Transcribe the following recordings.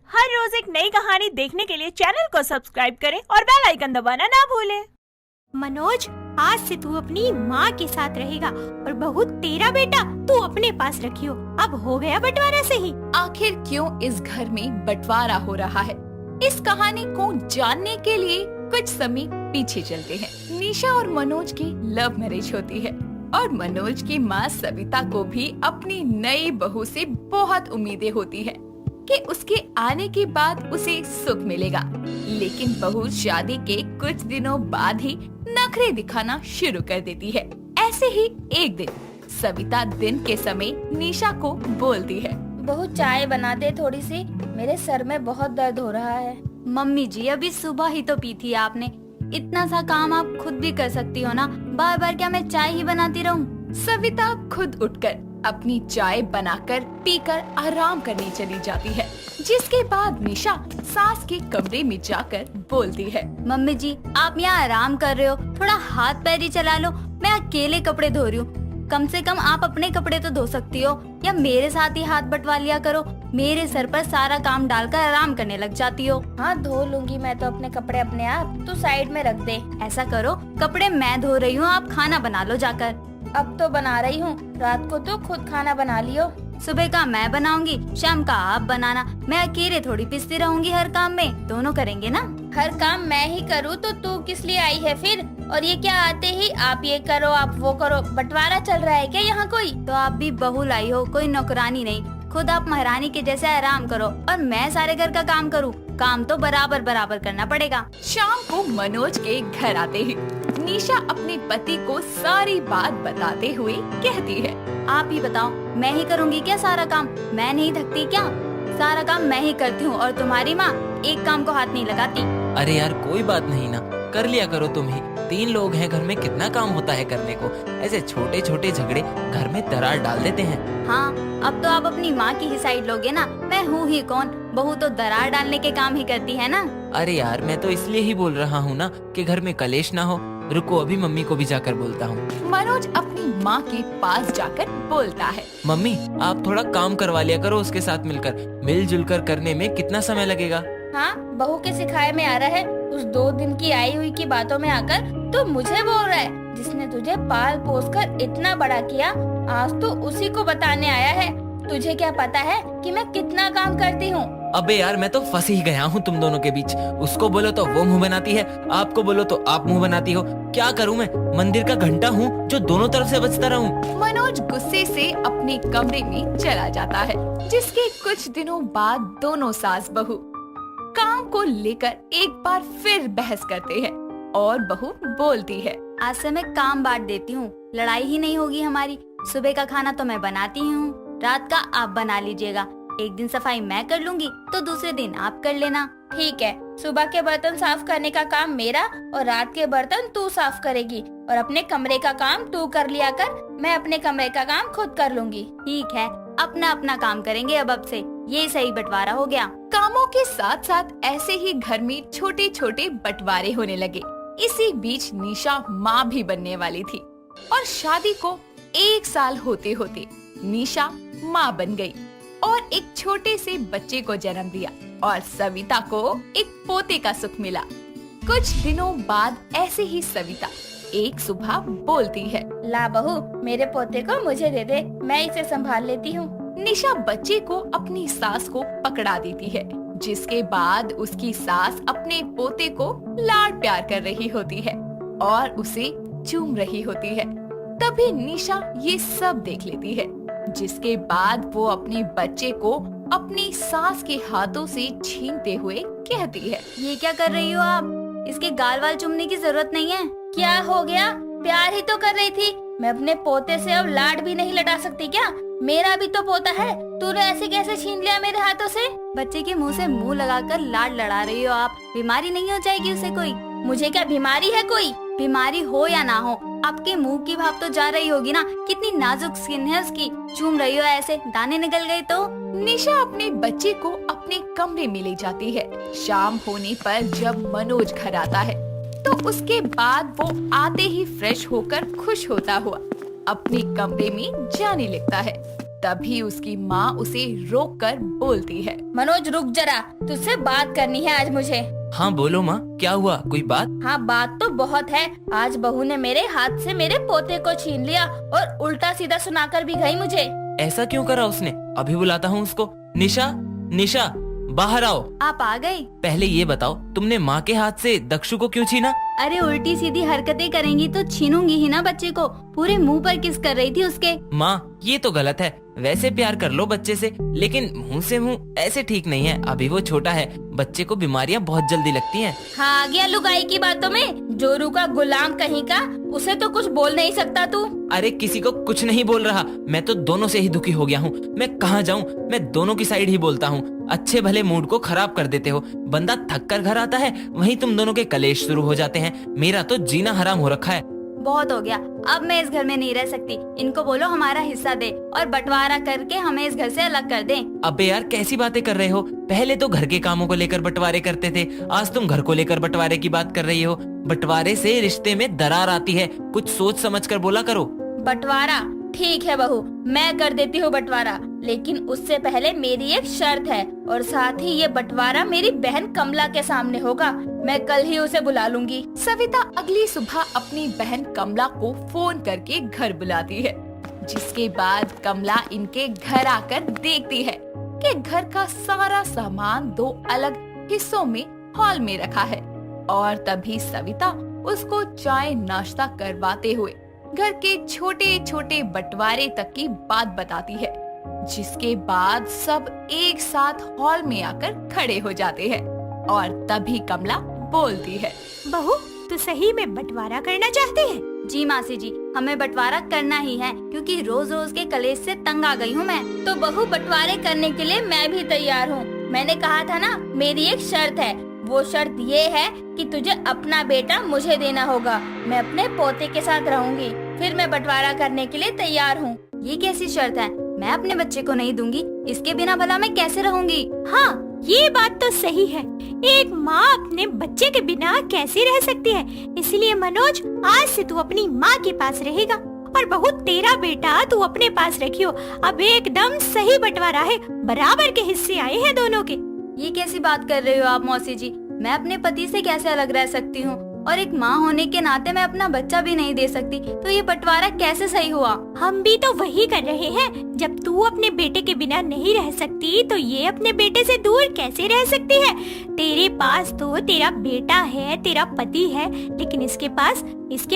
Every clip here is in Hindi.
हर रोज एक नई कहानी देखने के लिए चैनल को सब्सक्राइब करें और बेल आइकन दबाना ना भूलें। मनोज, आज से तू अपनी माँ के साथ रहेगा और बहू तेरा बेटा तू अपने पास रखियो। अब हो गया बंटवारा सही। आखिर क्यों इस घर में बंटवारा हो रहा है, इस कहानी को जानने के लिए कुछ समय पीछे चलते हैं। निशा और मनोज की लव मैरिज होती है और मनोज की माँ सविता को भी अपनी नई बहू से बहुत उम्मीदें होती है कि उसके आने के बाद उसे सुख मिलेगा। लेकिन बहू शादी के कुछ दिनों बाद ही नखरे दिखाना शुरू कर देती है। ऐसे ही एक दिन सविता दिन के समय निशा को बोलती है, बहू चाय बना दे थोड़ी सी, मेरे सर में बहुत दर्द हो रहा है। मम्मी जी, अभी सुबह ही तो पी थी आपने। इतना सा काम आप खुद भी कर सकती हो ना, बार बार क्या मैं चाय ही बनाती रहूं? सविता खुद उठकर अपनी चाय बनाकर पीकर आराम करने चली जाती है। जिसके बाद निशा सास के कमरे में जाकर बोलती है, मम्मी जी आप यहाँ आराम कर रहे हो, थोड़ा हाथ पैर ही चला लो। मैं अकेले कपड़े धो रही हूँ, कम से कम आप अपने कपड़े तो धो सकती हो, या मेरे साथ ही हाथ बंटवा लिया करो। मेरे सर पर सारा काम डालकर आराम करने लग जाती हो। हाँ धो लूंगी मैं तो अपने कपड़े अपने आप, तू साइड में रख दे। ऐसा करो, कपड़े मैं धो रही हूँ, आप खाना बना लो जाकर। अब तो बना रही हूँ, रात को तो खुद खाना बना लियो। सुबह का मैं बनाऊंगी, शाम का आप बनाना। मैं अकेले थोड़ी पिसती रहूंगी हर काम में, दोनों करेंगे ना। हर काम मैं ही करूँ तो तू किस लिए आई है फिर? और ये क्या आते ही आप ये करो आप वो करो, बंटवारा चल रहा है क्या यहाँ कोई? तो आप भी बहू लाई हो, कोई नौकरानी नहीं। खुद आप महारानी के जैसे आराम करो और मैं सारे घर का काम करूँ। काम तो बराबर बराबर करना पड़ेगा। शाम को मनोज के घर आते ही निशा अपने पति को सारी बात बताते हुए कहती है, आप ही बताओ, मैं ही करूँगी क्या सारा काम? मैं नहीं थकती क्या? सारा काम मैं ही करती हूँ और तुम्हारी माँ एक काम को हाथ नहीं लगाती। अरे यार कोई बात नहीं ना, कर लिया करो तुम ही। 3 लोग हैं घर में, कितना काम होता है करने को। ऐसे छोटे छोटे झगड़े घर में दरार डाल देते हैं। हाँ, अब तो आप अपनी माँ की ही साइड लोगे ना। मैं हूँ ही कौन, बहू तो दरार डालने के काम ही करती है ना। अरे यार मैं तो इसलिए ही बोल रहा हूँ ना कि घर में कलेश ना हो। रुको अभी मम्मी को भी जाकर बोलता हूँ। मनोज अपनी माँ के पास जाकर बोलता है, मम्मी आप थोड़ा काम करवा लिया करो उसके साथ मिलकर। मिलजुल कर करने में कितना समय लगेगा। हाँ बहू के सिखाए में आ रहा है, उस 2 दिन की आई हुई की बातों में आकर तो मुझे बोल रहा है। जिसने तुझे पाल पोस कर इतना बड़ा किया, आज तो उसी को बताने आया है। तुझे क्या पता है कि मैं कितना काम करती हूँ? अबे यार मैं तो फंस ही गया हूँ तुम दोनों के बीच। उसको बोलो तो वो मुंह बनाती है, आपको बोलो तो आप मुंह बनाती हो। क्या करूँ मैं, मंदिर का घंटा हूँ जो दोनों तरफ से बजता रहूं। मनोज गुस्से से अपने कमरे में चला जाता है। जिसके कुछ दिनों बाद दोनों सास बहू काम को लेकर एक बार फिर बहस करते हैं और बहू बोलती है, आज से मैं काम बांट देती हूँ, लड़ाई ही नहीं होगी हमारी। सुबह का खाना तो मैं बनाती हूँ, रात का आप बना लीजिएगा। एक दिन सफाई मैं कर लूंगी तो दूसरे दिन आप कर लेना। ठीक है, सुबह के बर्तन साफ करने का काम मेरा और रात के बर्तन तू साफ करेगी, और अपने कमरे का काम तू कर लिया कर, मैं अपने कमरे का काम खुद कर लूंगी। ठीक है, अपना अपना काम करेंगे अब से, ये सही बंटवारा हो गया। कामों के साथ साथ ऐसे ही घर में छोटे छोटे बंटवारे होने लगे। इसी बीच निशा माँ भी बनने वाली थी और शादी को 1 साल होते होते निशा माँ बन गई और एक छोटे से बच्चे को जन्म दिया और सविता को एक पोते का सुख मिला। कुछ दिनों बाद ऐसे ही सविता एक सुबह बोलती है, ला बहू मेरे पोते को मुझे दे दे, मैं इसे संभाल लेती हूँ। निशा बच्चे को अपनी सास को पकड़ा देती है। जिसके बाद उसकी सास अपने पोते को लाड प्यार कर रही होती है और उसे चूम रही होती है। तभी निशा ये सब देख लेती है। जिसके बाद वो अपने बच्चे को अपनी सास के हाथों से छीनते हुए कहती है, ये क्या कर रही हो आप? इसके गाल वाल चूमने की जरूरत नहीं है। क्या हो गया, प्यार ही तो कर रही थी। मैं अपने पोते से अब लाड भी नहीं लटा सकती क्या? मेरा भी तो पोता है, तूने ऐसे कैसे छीन लिया मेरे हाथों से? बच्चे के मुंह से मुंह लगाकर लाड लड़ा रही हो आप। बीमारी नहीं हो जाएगी उसे कोई? मुझे क्या बीमारी है कोई? बीमारी हो या ना हो, आपके मुंह की भाप तो जा रही होगी ना। कितनी नाजुक स्किन है उसकी, चूम रही हो ऐसे, दाने निकल गए तो? निशा अपने बच्चे को अपने कमरे में ले जाती है। शाम होने पर जब मनोज घर आता है तो उसके बाद वो आते ही फ्रेश होकर खुश होता हुआ अपने कमरे में जाने लगता है। तभी उसकी माँ उसे रोककर बोलती है। मनोज रुक जरा, तुझसे बात करनी है आज मुझे। हाँ बोलो माँ, क्या हुआ, कोई बात? हाँ बात तो बहुत है। आज बहू ने मेरे हाथ से मेरे पोते को छीन लिया और उल्टा सीधा सुनाकर भी गई मुझे। ऐसा क्यों करा उसने? अभी बुलाता हूँ उसको। निशा, निशा बाहर आओ। आप आ गए? पहले ये बताओ, तुमने माँ के हाथ से दक्षु को क्यों छीना? अरे उल्टी सीधी हरकतें करेंगी तो छीनूंगी ही ना बच्चे को। पूरे मुंह पर किस कर रही थी उसके। माँ ये तो गलत है। वैसे प्यार कर लो बच्चे से, लेकिन मुंह से मुंह ऐसे ठीक नहीं है। अभी वो छोटा है, बच्चे को बीमारियाँ बहुत जल्दी लगती हैं। हाँ आ गया लुगाई की बातों में। जोरू का गुलाम कहीं का, उसे तो कुछ बोल नहीं सकता तू। अरे किसी को कुछ नहीं बोल रहा, मैं तो दोनों से ही दुखी हो गया हूँ। मैं कहाँ जाऊँ, मैं दोनों की साइड ही बोलता हूँ। अच्छे भले मूड को खराब कर देते हो। बंदा थक कर घर आता है, वहीं तुम दोनों के कलेश शुरू हो जाते हैं। मेरा तो जीना हराम हो रखा है। बहुत हो गया, अब मैं इस घर में नहीं रह सकती। इनको बोलो हमारा हिस्सा दे और बंटवारा करके हमें इस घर से अलग कर दें। अबे यार कैसी बातें कर रहे हो? पहले तो घर के कामों को लेकर बंटवारे करते थे, आज तुम घर को लेकर बंटवारे की बात कर रही हो। बंटवारे से रिश्ते में दरार आती है, कुछ सोच समझ कर बोला करो। बंटवारा ठीक है बहू, मैं कर देती हूँ बंटवारा, लेकिन उससे पहले मेरी एक शर्त है। और साथ ही ये बंटवारा मेरी बहन कमला के सामने होगा। मैं कल ही उसे बुला लूंगी। सविता अगली सुबह अपनी बहन कमला को फोन करके घर बुलाती है, जिसके बाद कमला इनके घर आकर देखती है कि घर का सारा सामान दो अलग हिस्सों में हॉल में रखा है। और तभी सविता उसको चाय नाश्ता करवाते हुए घर के छोटे छोटे बंटवारे तक की बात बताती है, जिसके बाद सब एक साथ हॉल में आकर खड़े हो जाते हैं। और तभी कमला बोलती है, बहू तू सही में बंटवारा करना चाहती है? जी मासी जी, हमें बंटवारा करना ही है, क्योंकि रोज रोज के कलेश से तंग आ गई हूँ मैं। तो बहू बंटवारे करने के लिए मैं भी तैयार हूँ। मैंने कहा था ना, मेरी एक शर्त है। वो शर्त ये है कि तुझे अपना बेटा मुझे देना होगा। मैं अपने पोते के साथ रहूंगी, फिर मैं बंटवारा करने के लिए तैयार हूँ। ये कैसी शर्त है? मैं अपने बच्चे को नहीं दूंगी, इसके बिना भला मैं कैसे रहूंगी? हाँ ये बात तो सही है। एक माँ अपने बच्चे के बिना कैसे रह सकती है? इसलिए मनोज आज से तू अपनी माँ के पास रहेगा और बहू तेरा बेटा तू अपने पास रखियो। अब एकदम सही बंटवारा है, बराबर के हिस्से आए हैं दोनों के। ये कैसी बात कर रही हो आप मौसी जी? मैं अपने पति से कैसे अलग रह सकती हूँ? और एक माँ होने के नाते मैं अपना बच्चा भी नहीं दे सकती, तो ये बंटवारा कैसे सही हुआ? हम भी तो वही कर रहे हैं। जब तू अपने बेटे के बिना नहीं रह सकती, तो ये अपने बेटे से दूर कैसे रह सकती है? तेरे पास तो तेरा बेटा है, तेरा पति है, लेकिन इसके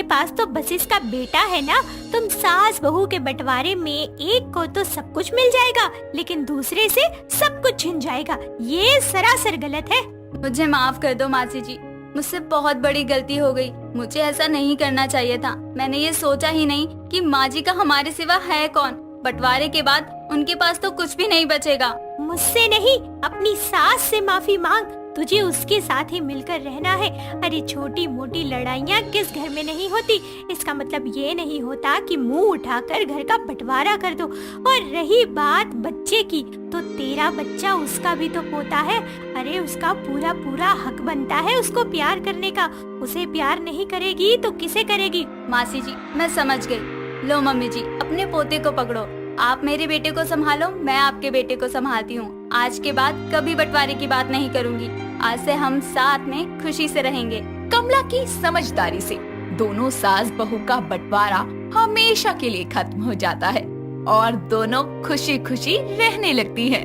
पास तो बस इसका बेटा है ना। तुम सास बहू के बंटवारे में एक को तो सब कुछ मिल जाएगा, लेकिन दूसरे से सब कुछ छिन जाएगा। ये सरासर गलत है। मुझे माफ कर दो मासी जी, मुझसे बहुत बड़ी गलती हो गई। मुझे ऐसा नहीं करना चाहिए था। मैंने ये सोचा ही नहीं कि माँ जी का हमारे सिवा है कौन। बंटवारे के बाद उनके पास तो कुछ भी नहीं बचेगा। मुझसे नहीं, अपनी सास से माफी मांग। तुझे उसके साथ ही मिलकर रहना है। अरे छोटी मोटी लड़ाइयाँ किस घर में नहीं होती। इसका मतलब ये नहीं होता कि मुंह उठाकर घर का बंटवारा कर दो। और रही बात बच्चे की, तो तेरा बच्चा उसका भी तो पोता है। अरे उसका पूरा पूरा हक बनता है उसको प्यार करने का। उसे प्यार नहीं करेगी तो किसे करेगी? मासी जी मैं समझ गई। लो मम्मी जी, अपने पोते को पकड़ो। आप मेरे बेटे को संभालो, मैं आपके बेटे को संभालती हूँ। आज के बाद कभी बंटवारे की बात नहीं करूँगी। आज से हम साथ में खुशी से रहेंगे। कमला की समझदारी से दोनों सास बहू का बंटवारा हमेशा के लिए खत्म हो जाता है और दोनों खुशी खुशी रहने लगती हैं।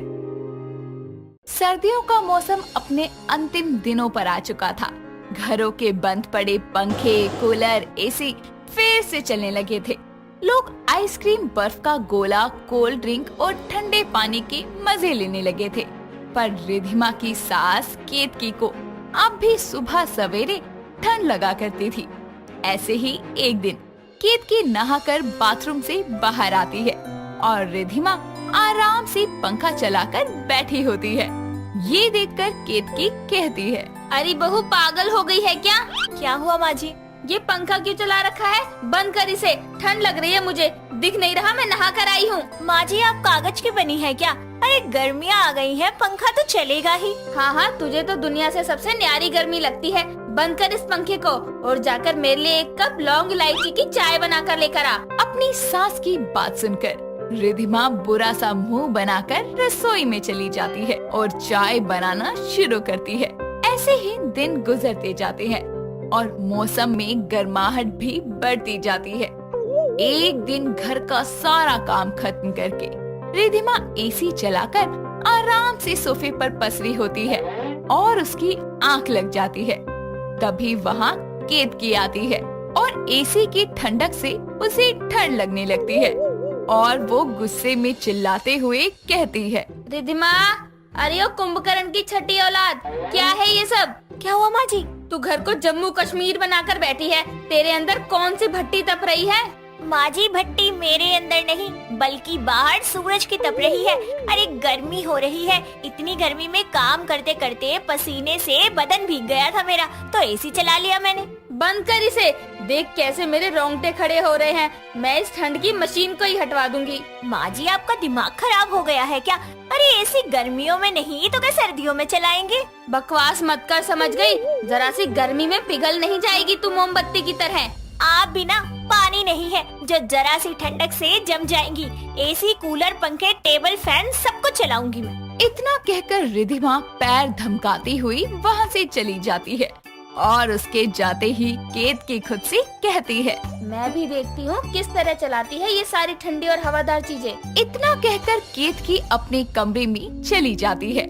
सर्दियों का मौसम अपने अंतिम दिनों पर आ चुका था। घरों के बंद पड़े पंखे, कूलर, एसी फिर से चलने लगे थे। लोग आइसक्रीम, बर्फ का गोला, कोल्ड ड्रिंक और ठंडे पानी के मजे लेने लगे थे। पर रिधिमा की सास केतकी को अब भी सुबह सवेरे ठंड लगा करती थी। ऐसे ही एक दिन केतकी नहाकर बाथरूम से बाहर आती है और रिधिमा आराम से पंखा चलाकर बैठी होती है। ये देखकर केतकी कहती है, अरे बहू पागल हो गई है क्या? क्या हुआ माँ जी? ये पंखा क्यों चला रखा है? बंद कर इसे, ठंड लग रही है मुझे। दिख नहीं रहा मैं नहा कर आई हूँ। माँ जी आप कागज की बनी है क्या? अरे गर्मियाँ आ गई हैं, पंखा तो चलेगा ही। हाँ तुझे तो दुनिया से सबसे न्यारी गर्मी लगती है। बंद कर इस पंखे को और जाकर मेरे लिए एक कप लौंग इलायची की चाय बना कर लेकर आ। अपनी सास की बात सुनकर रिधिमा बुरा सा मुंह बनाकर रसोई में चली जाती है और चाय बनाना शुरू करती है। ऐसे ही दिन गुजरते जाते हैं और मौसम में गर्माहट भी बढ़ती जाती है। एक दिन घर का सारा काम खत्म करके रिधिमा एसी चलाकर आराम से सोफे पर पसरी होती है और उसकी आंख लग जाती है। तभी वहाँ केतकी आती है और एसी की ठंडक से उसे ठंड लगने लगती है और वो गुस्से में चिल्लाते हुए कहती है, रिधिमा, अरे ओ कुंभकर्ण की छठी औलाद, क्या है ये सब? क्या हुआ माँ जी? तू घर को जम्मू कश्मीर बनाकर बैठी है। तेरे अंदर कौन सी भट्टी तप रही है? माँ जी, भट्टी मेरे अंदर नहीं बल्कि बाहर सूरज की तप रही है। अरे गर्मी हो रही है, इतनी गर्मी में काम करते करते पसीने से बदन भीग गया था मेरा, तो एसी चला लिया मैंने। बंद कर इसे। देख कैसे मेरे रोंगटे खड़े हो रहे हैं। मैं इस ठंड की मशीन को ही हटवा दूंगी। माँ जी, आपका दिमाग खराब हो गया है क्या? अरे एसी गर्मियों में नहीं तो क्या सर्दियों में चलाएंगे? बकवास मत कर, समझ गई? जरा सी गर्मी में पिघल नहीं जाएगी तू मोमबत्ती की तरह। आप बिना पानी नहीं है जो जरा सी ठंडक से जम जाएंगी। एसी, कूलर, पंखे, टेबल फैन सब कुछ चलाऊंगी मैं। इतना कहकर रिधिमा पैर धमकाती हुई वहाँ से चली जाती है और उसके जाते ही केतकी खुद से कहती है, मैं भी देखती हूँ किस तरह चलाती है ये सारी ठंडी और हवादार चीजें। इतना कहकर केतकी अपने कमरे में चली जाती है।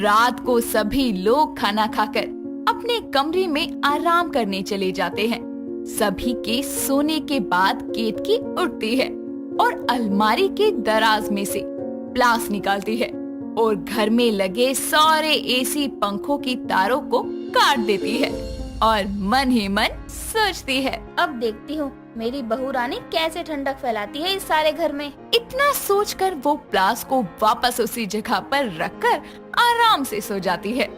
रात को सभी लोग खाना खाकर अपने कमरे में आराम करने चले जाते हैं। सभी के सोने के बाद केतकी उठती है और अलमारी के दराज में से प्लास निकालती है और घर में लगे सारे एसी पंखों की तारों को काट देती है और मन ही मन सोचती है, अब देखती हूँ मेरी बहू रानी कैसे ठंडक फैलाती है इस सारे घर में। इतना सोचकर वो प्लास को वापस उसी जगह पर रखकर आराम से सो जाती है।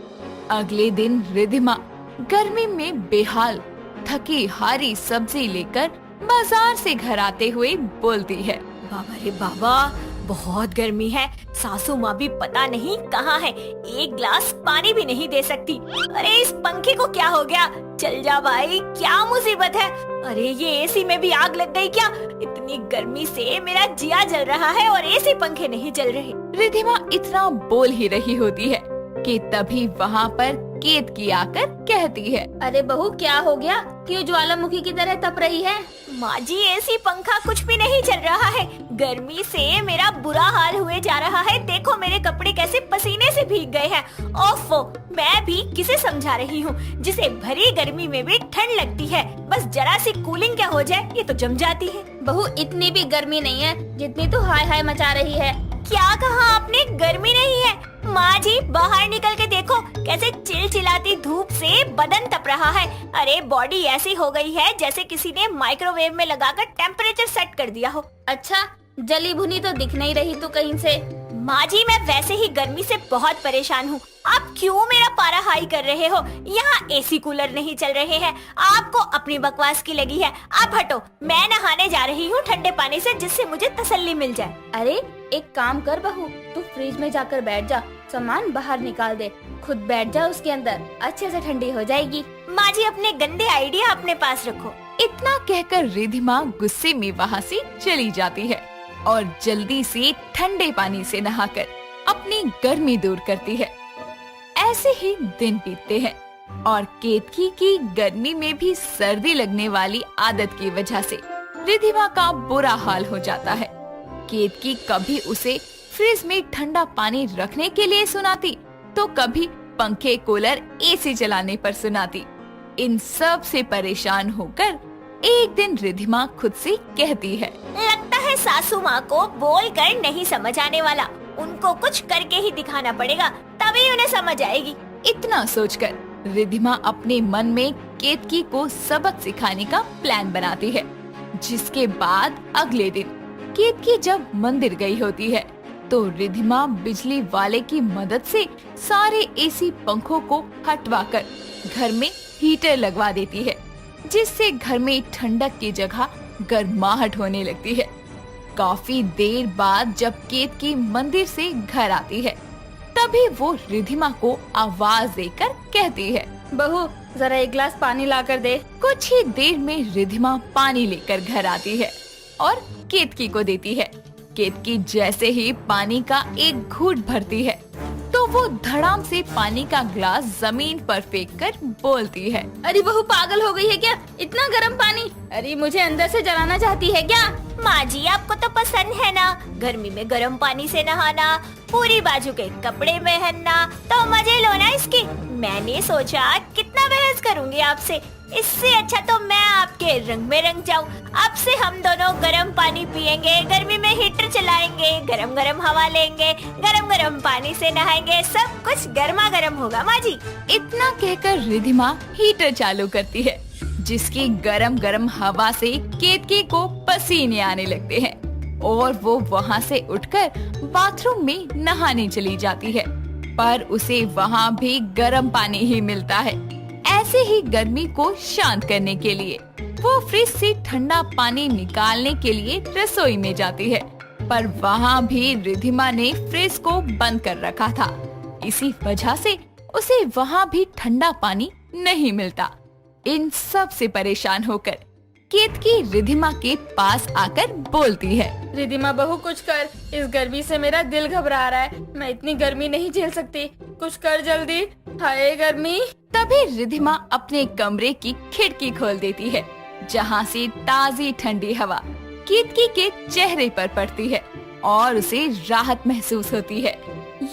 अगले दिन रिधिमा गर्मी में बेहाल थकी हारी सब्जी लेकर बाजार से घर आते हुए बोलती है, बाबा रे बाबा, बहुत गर्मी है। सासू माँ भी पता नहीं कहाँ है, एक ग्लास पानी भी नहीं दे सकती। अरे इस पंखे को क्या हो गया? चल जा भाई, क्या मुसीबत है? अरे ये एसी में भी आग लग गई क्या? इतनी गर्मी से मेरा जिया जल रहा है और एसी पंखे नहीं चल रहे। रिधिमा इतना बोल ही रही होती है कि तभी वहाँ पर केतकी आकर कहती है, अरे बहू, क्या हो गया? क्यों ज्वालामुखी की तरह तप रही है? माँ जी, एसी पंखा कुछ भी नहीं चल रहा है। गर्मी से मेरा बुरा हाल हुए जा रहा है। देखो मेरे कपड़े कैसे पसीने से भीग गए हैं। ओफो, मैं भी किसे समझा रही हूँ जिसे भरी गर्मी में भी ठंड लगती है। बस जरा सी कूलिंग क्या हो जाए ये तो जम जाती है। बहू, इतनी भी गर्मी नहीं है जितनी तू हाय हाय मचा रही है। क्या कहा आपने? गर्मी नहीं है? माँ जी, बाहर निकल के देखो कैसे चिलचिलाती धूप से बदन तप रहा है। अरे बॉडी ऐसी हो गई है जैसे किसी ने माइक्रोवेव में लगाकर टेम्परेचर सेट कर दिया हो। अच्छा, जली भुनी तो दिख नहीं रही तू कहीं से। माँ जी, मैं वैसे ही गर्मी से बहुत परेशान हूँ। आप क्यों मेरा पारा हाई कर रहे हो? यहाँ एसी कूलर नहीं चल रहे हैं। आपको अपनी बकवास की लगी है। आप हटो, मैं नहाने जा रही हूँ ठंडे पानी से, जिससे मुझे तसल्ली मिल जाए। अरे एक काम कर बहू, तू फ्रिज में जाकर बैठ जा, सामान बाहर निकाल दे, खुद बैठ जा उसके अंदर, अच्छे से ठंडी हो जाएगी। माँ जी, अपने गंदे आइडिया अपने पास रखो। इतना कहकर रिधिमा गुस्से में वहाँ से चली जाती है और जल्दी से ठंडे पानी से नहाकर अपनी गर्मी दूर करती है। ऐसे ही दिन बीतते हैं और केतकी की गर्मी में भी सर्दी लगने वाली आदत की वजह से रिधिमा का बुरा हाल हो जाता है। केतकी कभी उसे फ्रिज में ठंडा पानी रखने के लिए सुनाती तो कभी पंखे, कूलर, एसी चलाने पर सुनाती। इन सब से परेशान होकर एक दिन रिधिमा खुद से कहती है, लगता है सासू माँ को बोल कर नहीं समझ आने वाला। उनको कुछ करके ही दिखाना पड़ेगा, तभी उन्हें समझ आएगी। इतना सोचकर रिधिमा अपने मन में केतकी को सबक सिखाने का प्लान बनाती है। जिसके बाद अगले दिन केतकी जब मंदिर गई होती है तो रिधिमा बिजली वाले की मदद से सारे एसी पंखों को हटवाकर घर में हीटर लगवा देती है, जिससे घर में ठंडक की जगह गर्माहट होने लगती है। काफी देर बाद जब केतकी मंदिर से घर आती है तभी वो रिधिमा को आवाज देकर कहती है, बहू जरा एक गिलास पानी लाकर दे। कुछ ही देर में रिधिमा पानी लेकर घर आती है और केतकी को देती है। केतकी जैसे ही पानी का एक घूंट भरती है तो वो धड़ाम से पानी का ग्लास जमीन पर फेंककर बोलती है, अरे बहू पागल हो गई है क्या? इतना गर्म पानी? अरे मुझे अंदर से जलाना चाहती है क्या? माँ जी आपको तो पसंद है ना गर्मी में गर्म पानी से नहाना, पूरी बाजू के कपड़े पहनना, तो मजे लो ना इसकी। मैंने सोचा कितना बहस करूंगी आपसे, इससे अच्छा तो मैं आपके रंग में रंग जाऊं। अब से हम दोनों गर्म पानी पियेंगे, गर्मी में हीटर चलाएंगे, गरम गरम हवा लेंगे, गरम गरम पानी से नहाएंगे, सब कुछ गर्मा गर्म होगा माँ जी। इतना कहकर रिधिमा हीटर चालू करती है, जिसकी गरम गरम हवा से केतकी को पसीने आने लगते हैं और वो वहाँ से उठकर बाथरूम में नहाने चली जाती है, पर उसे वहाँ भी गर्म पानी ही मिलता है। ऐसे ही गर्मी को शांत करने के लिए वो फ्रिज से ठंडा पानी निकालने के लिए रसोई में जाती है, पर वहाँ भी रिधिमा ने फ्रिज को बंद कर रखा था। इसी वजह से उसे वहाँ भी ठंडा पानी नहीं मिलता। इन सब से परेशान होकर केतकी रिधिमा के पास आकर बोलती है, रिधिमा बहू कुछ कर, इस गर्मी से मेरा दिल घबरा रहा है, मैं इतनी गर्मी नहीं झेल सकती, कुछ कर जल्दी, हाय गर्मी। तभी रिधिमा अपने कमरे की खिड़की खोल देती है, जहाँ से ताजी ठंडी हवा केतकी के चेहरे पर पड़ती है और उसे राहत महसूस होती है।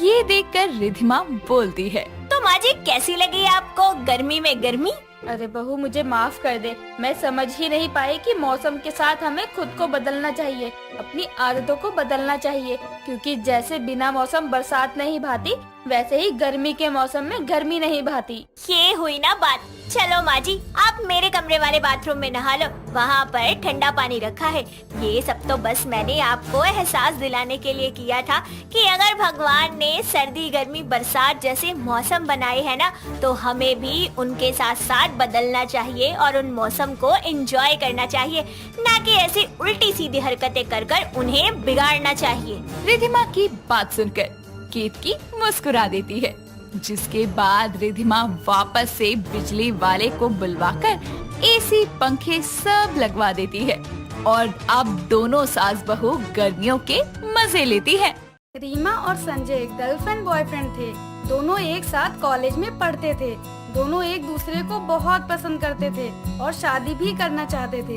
ये देखकर रिधिमा बोलती है, तो माँ जी कैसी लगी आपको गर्मी में गर्मी? अरे बहू मुझे माफ कर दे, मैं समझ ही नहीं पाई कि मौसम के साथ हमें खुद को बदलना चाहिए, अपनी आदतों को बदलना चाहिए, क्योंकि जैसे बिना मौसम बरसात नहीं भाती, वैसे ही गर्मी के मौसम में गर्मी नहीं भाती। ये हुई ना बात। चलो माँ जी आप मेरे कमरे वाले बाथरूम में नहा लो, वहाँ पर ठंडा पानी रखा है। ये सब तो बस मैंने आपको एहसास दिलाने के लिए किया था कि अगर भगवान ने सर्दी गर्मी बरसात जैसे मौसम बनाए हैं ना, तो हमें भी उनके साथ साथ बदलना चाहिए और उन मौसम को एंजॉय करना चाहिए, ना कि ऐसे उल्टी सीधी हरकतें कर कर उन्हें बिगाड़ना चाहिए। रिधिमा की बात सुनकर केतकी मुस्कुरा देती है, जिसके बाद रिधिमा वापस से बिजली वाले को बुलवाकर एसी पंखे सब लगवा देती है और अब दोनों सास बहू गर्मियों के मजे लेती है। रीमा और संजय गर्लफ्रेंड बॉयफ्रेंड थे। दोनों एक साथ कॉलेज में पढ़ते थे। दोनों एक दूसरे को बहुत पसंद करते थे और शादी भी करना चाहते थे।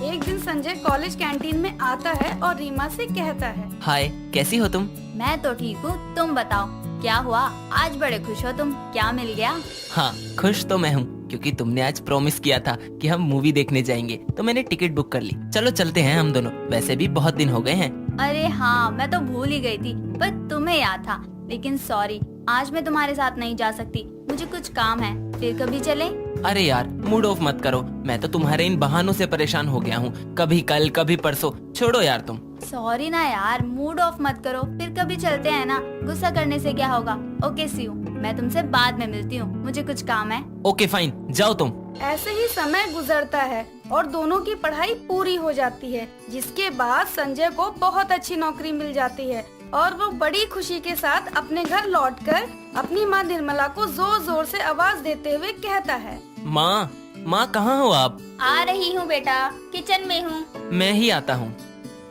एक दिन संजय कॉलेज कैंटीन में आता है और रीमा से कहता है, हाय कैसी हो तुम? मैं तो ठीक हूँ, तुम बताओ क्या हुआ? आज बड़े खुश हो तुम, क्या मिल गया? हाँ खुश तो मैं हूँ, क्योंकि तुमने आज प्रॉमिस किया था कि हम मूवी देखने जाएंगे, तो मैंने टिकट बुक कर ली। चलो चलते हैं हम दोनों, वैसे भी बहुत दिन हो गए हैं। अरे हाँ, मैं तो भूल ही गई थी, पर तुम्हें याद था। लेकिन सॉरी, आज मैं तुम्हारे साथ नहीं जा सकती, मुझे कुछ काम है, फिर कभी चलें? अरे यार मूड ऑफ मत करो, मैं तो तुम्हारे इन बहानों से परेशान हो गया हूँ, कभी कल कभी परसों, छोड़ो यार तुम। सॉरी ना यार, मूड ऑफ मत करो, फिर कभी चलते हैं ना, गुस्सा करने से क्या होगा। ओके सी यू, मैं तुमसे बाद में मिलती हूँ, मुझे कुछ काम है। ओके फाइन, जाओ तुम। ऐसे ही समय गुजरता है और दोनों की पढ़ाई पूरी हो जाती है, जिसके बाद संजय को बहुत अच्छी नौकरी मिल जाती है और वो बड़ी खुशी के साथ अपने घर लौटकर अपनी माँ निर्मला को जोर जोर से आवाज देते हुए कहता है, माँ कहाँ हो आप? आ रही हूँ बेटा, किचन में हूँ। मैं ही आता हूँ।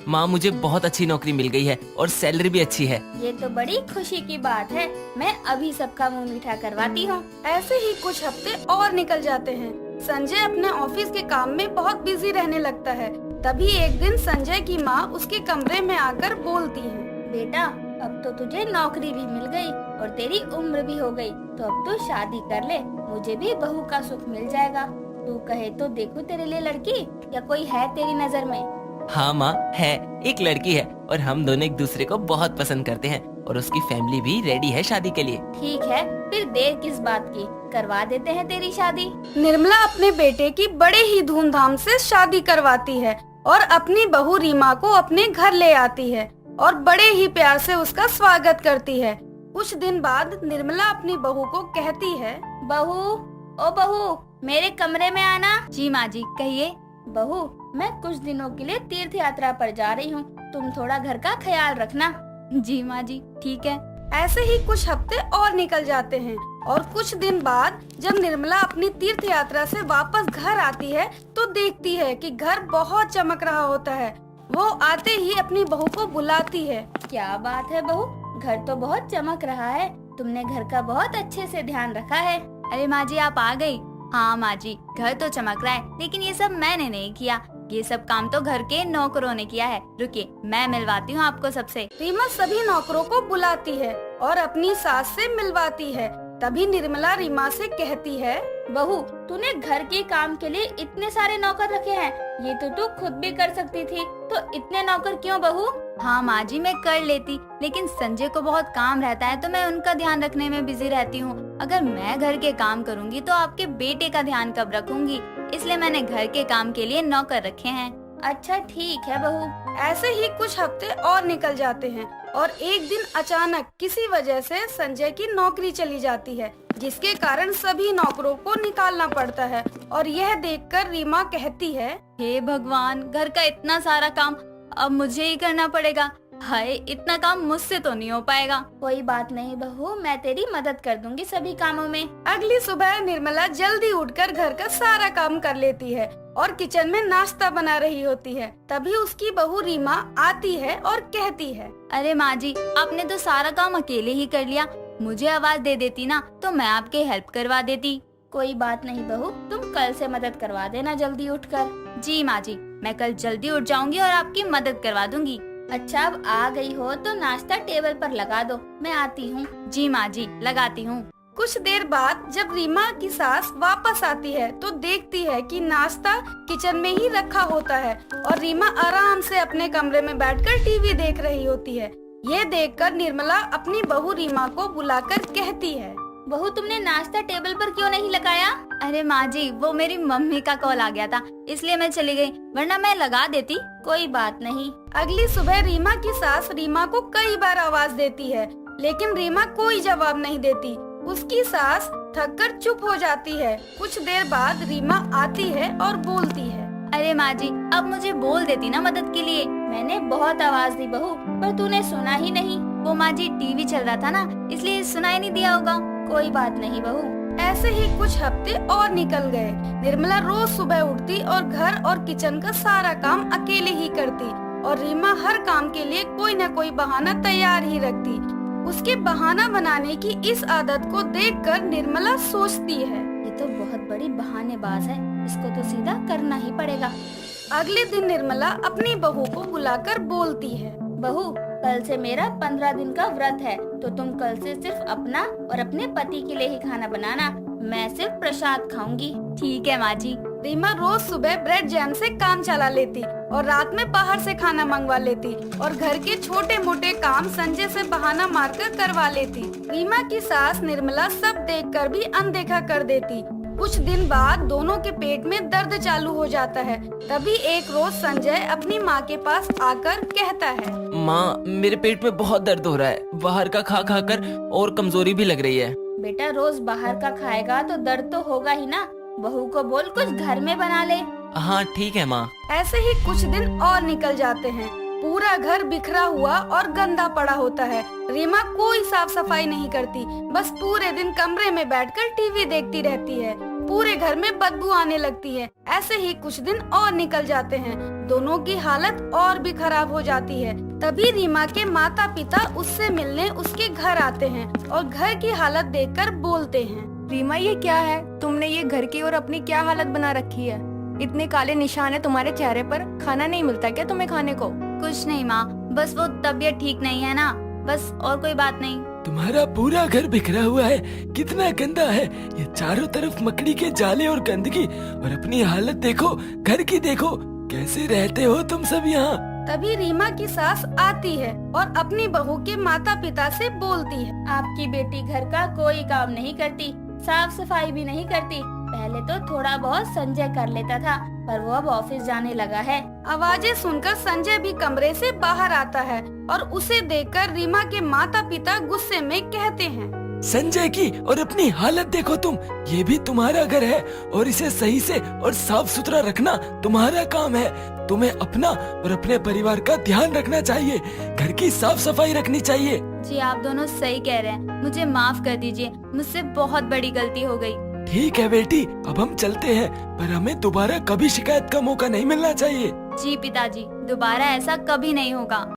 माँ मुझे बहुत अच्छी नौकरी मिल गई है और सैलरी भी अच्छी है। ये तो बड़ी खुशी की बात है, मैं अभी सबका मुंह मीठा करवाती हूँ। ऐसे ही कुछ हफ्ते और निकल जाते हैं। संजय अपने ऑफिस के काम में बहुत बिजी रहने लगता है। तभी एक दिन संजय की माँ उसके कमरे में आकर बोलती है, बेटा अब तो तुझे नौकरी भी मिल गई और तेरी उम्र भी हो गई, तो अब तू शादी कर ले, मुझे भी बहू का सुख मिल जाएगा। तू कहे तो देखूं तेरे लिए लड़की, या कोई है तेरी नजर में? हाँ माँ है, एक लड़की है और हम दोनों एक दूसरे को बहुत पसंद करते हैं और उसकी फैमिली भी रेडी है शादी के लिए। ठीक है, फिर देर किस बात की, करवा देते हैं तेरी शादी। निर्मला अपने बेटे की बड़े ही धूमधाम से शादी करवाती है और अपनी बहू रीमा को अपने घर ले आती है और बड़े ही प्यार से उसका स्वागत करती है। कुछ दिन बाद निर्मला अपनी बहू को कहती है, बहू, ओ बहू, मेरे कमरे में आना। जी माँ जी, कहिए। बहू, मैं कुछ दिनों के लिए तीर्थ यात्रा पर जा रही हूँ, तुम थोड़ा घर का ख्याल रखना। जी माँ जी, ठीक है। ऐसे ही कुछ हफ्ते और निकल जाते हैं और कुछ दिन बाद जब निर्मला अपनी तीर्थ यात्रा से वापस घर आती है तो देखती है कि घर बहुत चमक रहा होता है वो आते ही अपनी बहू को बुलाती है। क्या बात है बहू, घर तो बहुत चमक रहा है। तुमने घर का बहुत अच्छे से ध्यान रखा है। अरे माँ जी आप आ गई। हाँ माँ जी, घर तो चमक रहा है, लेकिन ये सब मैंने नहीं किया। ये सब काम तो घर के नौकरों ने किया है। रुकिए, मैं मिलवाती हूँ आपको सबसे। रीमा सभी नौकरों को बुलाती है और अपनी सास से मिलवाती है। तभी निर्मला रीमा से कहती है, बहू तूने घर के काम के लिए इतने सारे नौकर रखे हैं, ये तो तू खुद भी कर सकती थी, तो इतने नौकर क्यों बहू? हाँ माँ जी मैं कर लेती, लेकिन संजय को बहुत काम रहता है तो मैं उनका ध्यान रखने में बिजी रहती हूँ। अगर मैं घर के काम करूँगी तो आपके बेटे का ध्यान कब रखूंगी, इसलिए मैंने घर के काम के लिए नौकर रखे हैं। अच्छा ठीक है बहू। ऐसे ही कुछ हफ्ते और निकल जाते हैं और एक दिन अचानक किसी वजह से संजय की नौकरी चली जाती है, जिसके कारण सभी नौकरों को निकालना पड़ता है। और यह देखकर रीमा कहती है, हे भगवान, घर का इतना सारा काम अब मुझे ही करना पड़ेगा। हाय, इतना काम मुझसे तो नहीं हो पाएगा। कोई बात नहीं बहू, मैं तेरी मदद कर दूंगी सभी कामों में। अगली सुबह निर्मला जल्दी उठकर घर का सारा काम कर लेती है और किचन में नाश्ता बना रही होती है। तभी उसकी बहू रीमा आती है और कहती है, अरे माँ जी, आपने तो सारा काम अकेले ही कर लिया। मुझे आवाज दे देती ना तो मैं आपकी हेल्प करवा देती। कोई बात नहीं बहू, तुम कल से मदद करवा देना जल्दी उठकर। जी माँ जी, मैं कल जल्दी उठ जाऊंगी और आपकी मदद करवा दूंगी। अच्छा अब आ गई हो तो नाश्ता टेबल पर लगा दो, मैं आती हूँ। जी माँ जी, लगाती हूँ। कुछ देर बाद जब रीमा की सास वापस आती है तो देखती है कि नाश्ता किचन में ही रखा होता है और रीमा आराम से अपने कमरे में बैठकर टीवी देख रही होती है। ये देखकर निर्मला अपनी बहू रीमा को बुलाकर कहती है, बहू तुमने नाश्ता टेबल पर क्यों नहीं लगाया? अरे माँ जी, वो मेरी मम्मी का कॉल आ गया था, इसलिए मैं चली गई, वरना मैं लगा देती। कोई बात नहीं। अगली सुबह रीमा की सास रीमा को कई बार आवाज देती है, लेकिन रीमा कोई जवाब नहीं देती। उसकी सास थककर चुप हो जाती है। कुछ देर बाद रीमा आती है और बोलती है, अरे माँ जी, अब मुझे बोल देती ना मदद के लिए। मैंने बहुत आवाज दी बहू, पर तूने सुना ही नहीं। वो माँ जी, टीवी चल रहा था ना, इसलिए सुनाई नहीं दिया होगा। कोई बात नहीं बहू। ऐसे ही कुछ हफ्ते और निकल गए। निर्मला रोज सुबह उठती और घर और किचन का सारा काम अकेले ही करती और रीमा हर काम के लिए कोई न कोई बहाना तैयार ही रखती। उसके बहाना बनाने की इस आदत को देखकर निर्मला सोचती है, ये तो बहुत बड़ी बहानेबाज है, इसको तो सीधा करना ही पड़ेगा। अगले दिन निर्मला अपनी बहू को बुलाकर बोलती है, बहू कल से मेरा 15 दिन का व्रत है, तो तुम कल से सिर्फ अपना और अपने पति के लिए ही खाना बनाना, मैं सिर्फ प्रसाद खाऊंगी। ठीक है माँ जी। रीमा रोज सुबह ब्रेड जैम से काम चला लेती और रात में बाहर से खाना मंगवा लेती और घर के छोटे मोटे काम संजय से बहाना मारकर करवा लेती। रीमा की सास निर्मला सब देखकर भी अनदेखा कर देती। कुछ दिन बाद दोनों के पेट में दर्द चालू हो जाता है। तभी एक रोज संजय अपनी माँ के पास आकर कहता है, माँ मेरे पेट में बहुत दर्द हो रहा है, बाहर का खा खा कर और कमजोरी भी लग रही है। बेटा रोज बाहर का खाएगा तो दर्द तो होगा ही ना, बहू को बोल कुछ घर में बना ले। हाँ ठीक है माँ। ऐसे ही कुछ दिन और निकल जाते हैं। पूरा घर बिखरा हुआ और गंदा पड़ा होता है। रीमा कोई साफ सफाई नहीं करती, बस पूरे दिन कमरे में बैठकर टीवी देखती रहती है। पूरे घर में बदबू आने लगती है। ऐसे ही कुछ दिन और निकल जाते हैं। दोनों की हालत और भी खराब हो जाती है। तभी रीमा के माता पिता उससे मिलने उसके घर आते हैं और घर की हालत देखकर बोलते हैं, रीमा ये क्या है? तुमने ये घर की और अपनी क्या हालत बना रखी है? इतने काले निशान है तुम्हारे चेहरे पर, खाना नहीं मिलता क्या तुम्हें खाने को? कुछ नहीं माँ, बस वो तबीयत ठीक नहीं है ना, बस और कोई बात नहीं। तुम्हारा पूरा घर बिखरा हुआ है, कितना गंदा है। ये चारों तरफ मकड़ी के जाले और गंदगी, और अपनी हालत देखो, घर की देखो, कैसे रहते हो तुम सब यहाँ। तभी रीमा की सास आती है और अपनी बहू के माता पिता से बोलती है, आपकी बेटी घर का कोई काम नहीं करती, साफ सफाई भी नहीं करती। पहले तो थोड़ा बहुत संजय कर लेता था, पर वो अब ऑफिस जाने लगा है। आवाजें सुनकर संजय भी कमरे से बाहर आता है और उसे देखकर रीमा के माता पिता गुस्से में कहते हैं, संजय की और अपनी हालत देखो तुम, ये भी तुम्हारा घर है और इसे सही से और साफ सुथरा रखना तुम्हारा काम है। तुम्हें अपना और अपने परिवार का ध्यान रखना चाहिए, घर की साफ सफाई रखनी चाहिए। जी आप दोनों सही कह रहे हैं, मुझे माफ कर दीजिए, मुझसे बहुत बड़ी गलती हो गई। ठीक है बेटी, अब हम चलते हैं, पर हमें दोबारा कभी शिकायत का मौका नहीं मिलना चाहिए। जी पिताजी, दोबारा ऐसा कभी नहीं होगा।